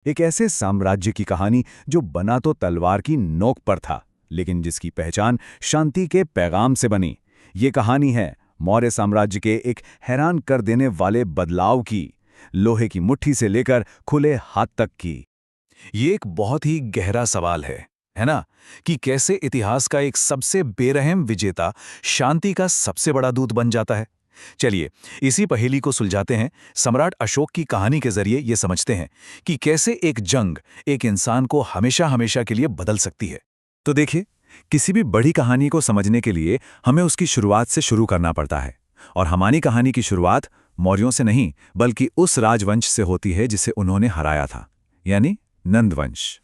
एक ऐसे साम्राज्य की कहानी जो बना तो तलवार की नोक पर था, लेकिन जिसकी पहचान शांति के पैगाम से बनी। ये कहानी है मौर्य साम्राज्य के एक हैरान कर देने वाले बदलाव की, लोहे की मुट्ठी से लेकर खुले हाथ तक की। ये एक बहुत ही गहरा सवाल है ना? कि कैसे इतिहास का एक सबसे बेरहम विजेता शांति का सबसे बड़ा दूत बन जाता है। चलिए, इसी पहेली को सुलझाते हैं। सम्राट अशोक की कहानी के जरिए ये समझते हैं कि कैसे एक जंग एक इंसान को हमेशा हमेशा के लिए बदल सकती है। तो देखिए, किसी भी बड़ी कहानी को समझने के लिए हमें उसकी शुरुआत से शुरू करना पड़ता है। और हमारी कहानी की शुरुआत मौर्यों से नहीं, बल्कि उस राजवंश से होती है जिसे उन्होंने हराया था, यानी नंदवंश।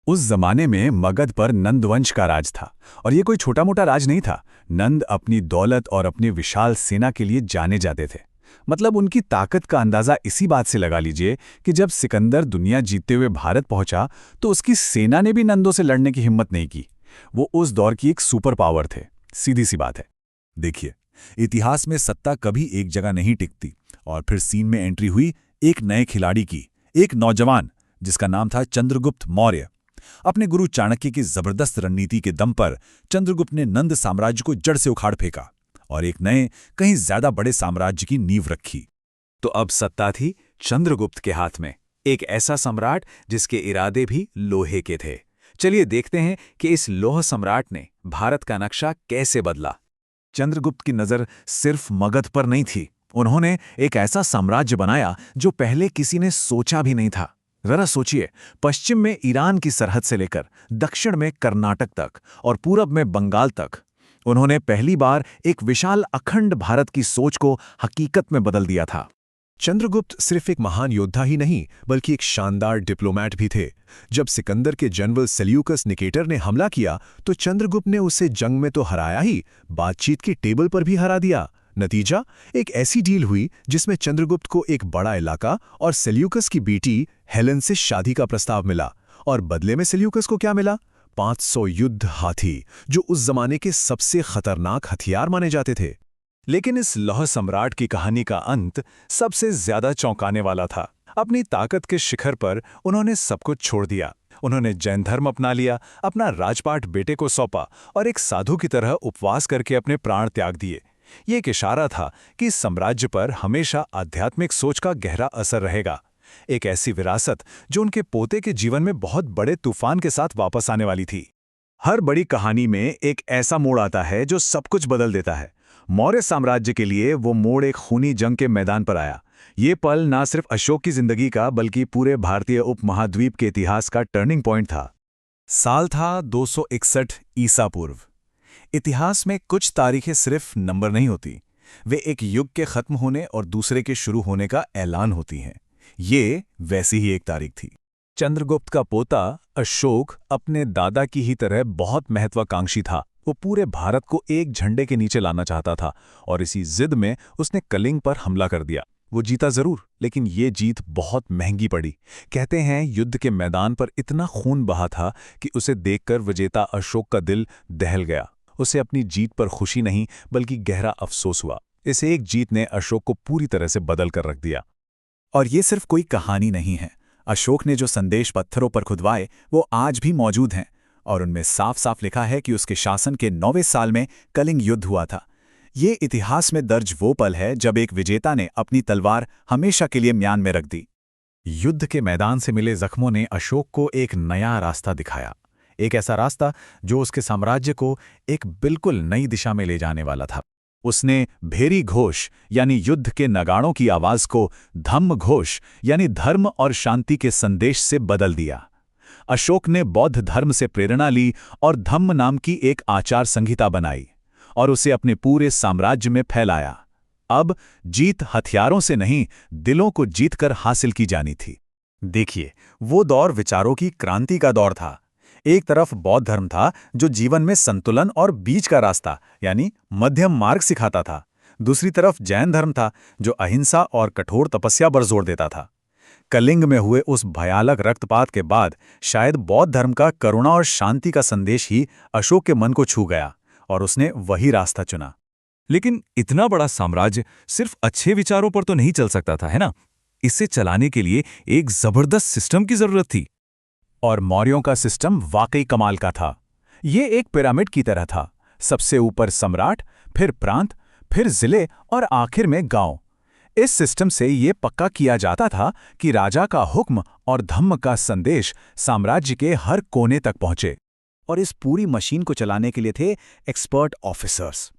उस जमाने में मगध पर नंदवंश का राज था, और ये कोई छोटा मोटा राज नहीं था। नंद अपनी दौलत और अपनी विशाल सेना के लिए जाने जाते थे। मतलब उनकी ताकत का अंदाजा इसी बात से लगा लीजिए कि जब सिकंदर दुनिया जीतते हुए भारत पहुंचा तो उसकी सेना ने भी नंदों से लड़ने की हिम्मत नहीं की। वो उस दौर की एक सुपर पावर थे, सीधी सी बात है। देखिए, इतिहास में सत्ता कभी एक जगह नहीं टिकती, और फिर सीन में एंट्री हुई एक नए खिलाड़ी की, एक नौजवान जिसका नाम था चंद्रगुप्त मौर्य। अपने गुरु चाणक्य की जबरदस्त रणनीति के दम पर चंद्रगुप्त ने नंद साम्राज्य को जड़ से उखाड़ फेंका और एक नए, कहीं ज्यादा बड़े साम्राज्य की नींव रखी। तो अब सत्ता थी चंद्रगुप्त के हाथ में, एक ऐसा सम्राट जिसके इरादे भी लोहे के थे। चलिए देखते हैं कि इस लौह सम्राट ने भारत का नक्शा कैसे बदला। चंद्रगुप्त की नजर सिर्फ मगध पर नहीं थी। उन्होंने एक ऐसा साम्राज्य बनाया जो पहले किसी ने सोचा भी नहीं था। जरा सोचिए, पश्चिम में ईरान की सरहद से लेकर दक्षिण में कर्नाटक तक और पूरब में बंगाल तक उन्होंने पहली बार एक विशाल अखंड भारत की सोच को हकीकत में बदल दिया था। चंद्रगुप्त सिर्फ एक महान योद्धा ही नहीं, बल्कि एक शानदार डिप्लोमैट भी थे। जब सिकंदर के जनरल सेल्यूकस निकेटर ने हमला किया तो चंद्रगुप्त ने उसे जंग में तो हराया ही, बातचीत की टेबल पर भी हरा दिया। नतीजा, एक ऐसी डील हुई जिसमें चंद्रगुप्त को एक बड़ा इलाका और सेल्यूकस की बेटी हेलेन से शादी का प्रस्ताव मिला। और बदले में सेल्यूकस को क्या मिला? 500 युद्ध हाथी, जो उस जमाने के सबसे खतरनाक हथियार माने जाते थे। लेकिन इस लौह सम्राट की कहानी का अंत सबसे ज्यादा चौंकाने वाला था। अपनी ताकत के शिखर पर उन्होंने सब कुछ छोड़ दिया। उन्होंने जैन धर्म अपना लिया, अपना राजपाट बेटे को सौंपा और एक साधु की तरह उपवास करके अपने प्राण त्याग दिए। ये एक इशारा था कि इस साम्राज्य पर हमेशा आध्यात्मिक सोच का गहरा असर रहेगा, एक ऐसी विरासत जो उनके पोते के जीवन में बहुत बड़े तूफान के साथ वापस आने वाली थी। हर बड़ी कहानी में एक ऐसा मोड़ आता है जो सब कुछ बदल देता है। मौर्य साम्राज्य के लिए वो मोड़ एक खूनी जंग के मैदान पर आया। ये पल ना सिर्फ अशोक की जिंदगी का, बल्कि पूरे भारतीय उपमहाद्वीप के इतिहास का टर्निंग पॉइंट था। साल था 261 ईसा पूर्व। इतिहास में कुछ तारीखें सिर्फ नंबर नहीं होती, वे एक युग के खत्म होने और दूसरे के शुरू होने का ऐलान होती हैं। ये वैसी ही एक तारीख थी। चंद्रगुप्त का पोता अशोक अपने दादा की ही तरह बहुत महत्वाकांक्षी था। वो पूरे भारत को एक झंडे के नीचे लाना चाहता था, और इसी जिद में उसने कलिंग पर हमला कर दिया। वो जीता जरूर, लेकिन ये जीत बहुत महंगी पड़ी। कहते हैं युद्ध के मैदान पर इतना खून बहा था कि उसे देखकर विजेता अशोक का दिल दहल गया। उसे अपनी जीत पर खुशी नहीं, बल्कि गहरा अफसोस हुआ। इस एक जीत ने अशोक को पूरी तरह से बदल कर रख दिया। और ये सिर्फ कोई कहानी नहीं है। अशोक ने जो संदेश पत्थरों पर खुदवाए वो आज भी मौजूद हैं, और उनमें साफ साफ लिखा है कि उसके शासन के 9वें साल में कलिंग युद्ध हुआ था। ये इतिहास में दर्ज वो पल है जब एक विजेता ने अपनी तलवार हमेशा के लिए म्यान में रख दी। युद्ध के मैदान से मिले जख्मों ने अशोक को एक नया रास्ता दिखाया, एक ऐसा रास्ता जो उसके साम्राज्य को एक बिल्कुल नई दिशा में ले जाने वाला था। उसने भेरी घोष यानी युद्ध के नगाड़ों की आवाज को धम्म घोष यानी धर्म और शांति के संदेश से बदल दिया। अशोक ने बौद्ध धर्म से प्रेरणा ली और धम्म नाम की एक आचार संहिता बनाई और उसे अपने पूरे साम्राज्य में फैलाया। अब जीत हथियारों से नहीं, दिलों को जीतकर हासिल की जानी थी। देखिए, वो दौर विचारों की क्रांति का दौर था। एक तरफ बौद्ध धर्म था जो जीवन में संतुलन और बीच का रास्ता यानी मध्यम मार्ग सिखाता था। दूसरी तरफ जैन धर्म था जो अहिंसा और कठोर तपस्या पर जोर देता था। कलिंग में हुए उस भयानक रक्तपात के बाद शायद बौद्ध धर्म का करुणा और शांति का संदेश ही अशोक के मन को छू गया, और उसने वही रास्ता चुना। लेकिन इतना बड़ा साम्राज्य सिर्फ अच्छे विचारों पर तो नहीं चल सकता था, है ना? इसे चलाने के लिए एक जबरदस्त सिस्टम की जरूरत थी। और मौर्यों का सिस्टम वाकई कमाल का था। ये एक पिरामिड की तरह था। सबसे ऊपर सम्राट, फिर प्रांत, फिर जिले और आखिर में गांव। इस सिस्टम से ये पक्का किया जाता था कि राजा का हुक्म और धम्म का संदेश साम्राज्य के हर कोने तक पहुंचे। और इस पूरी मशीन को चलाने के लिए थे एक्सपर्ट ऑफिसर्स।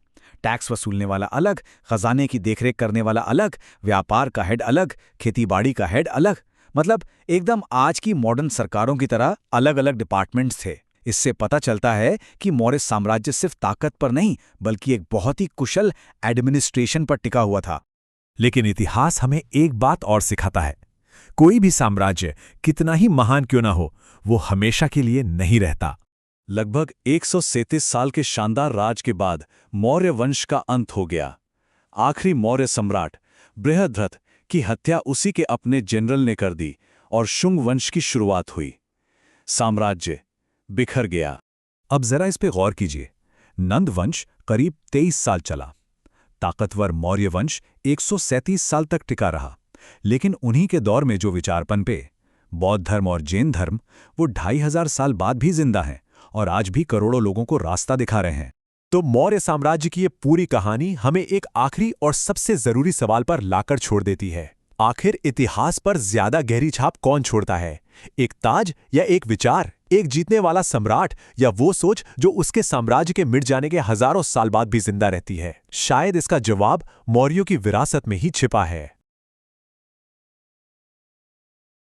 टैक्स वसूलने वाला अलग, खजाने की देखरेख करने वाला अलग, व्यापार का हेड अलग, खेतीबाड़ी का हेड अलग। मतलब एकदम आज की मॉडर्न सरकारों की तरह अलग अलग डिपार्टमेंट्स थे। इससे पता चलता है कि मौर्य साम्राज्य सिर्फ ताकत पर नहीं बल्कि एक बहुत ही कुशल एडमिनिस्ट्रेशन पर टिका हुआ था। लेकिन इतिहास हमें एक बात और सिखाता है, कोई भी साम्राज्य कितना ही महान क्यों ना हो, वो हमेशा के लिए नहीं रहता। लगभग 137 साल के शानदार राज के बाद मौर्य वंश का अंत हो गया। आखिरी मौर्य सम्राट बृहद्रथ की हत्या उसी के अपने जनरल ने कर दी और शुंग वंश की शुरुआत हुई। साम्राज्य बिखर गया। अब जरा इस पे गौर कीजिए। नंद वंश करीब 23 साल चला। ताकतवर मौर्य वंश 137 साल तक टिका रहा। लेकिन उन्हीं के दौर में जो विचार पनपे, बौद्ध धर्म और जैन धर्म, वो 2500 साल बाद भी जिंदा हैं और आज भी करोड़ों लोगों को रास्ता दिखा रहे हैं। तो मौर्य साम्राज्य की ये पूरी कहानी हमें एक आखिरी और सबसे जरूरी सवाल पर लाकर छोड़ देती है। आखिर इतिहास पर ज्यादा गहरी छाप कौन छोड़ता है, एक ताज या एक विचार, एक जीतने वाला सम्राट या वो सोच जो उसके साम्राज्य के मिट जाने के हजारों साल बाद भी जिंदा रहती है? शायद इसका जवाब मौर्यों की विरासत में ही छिपा है।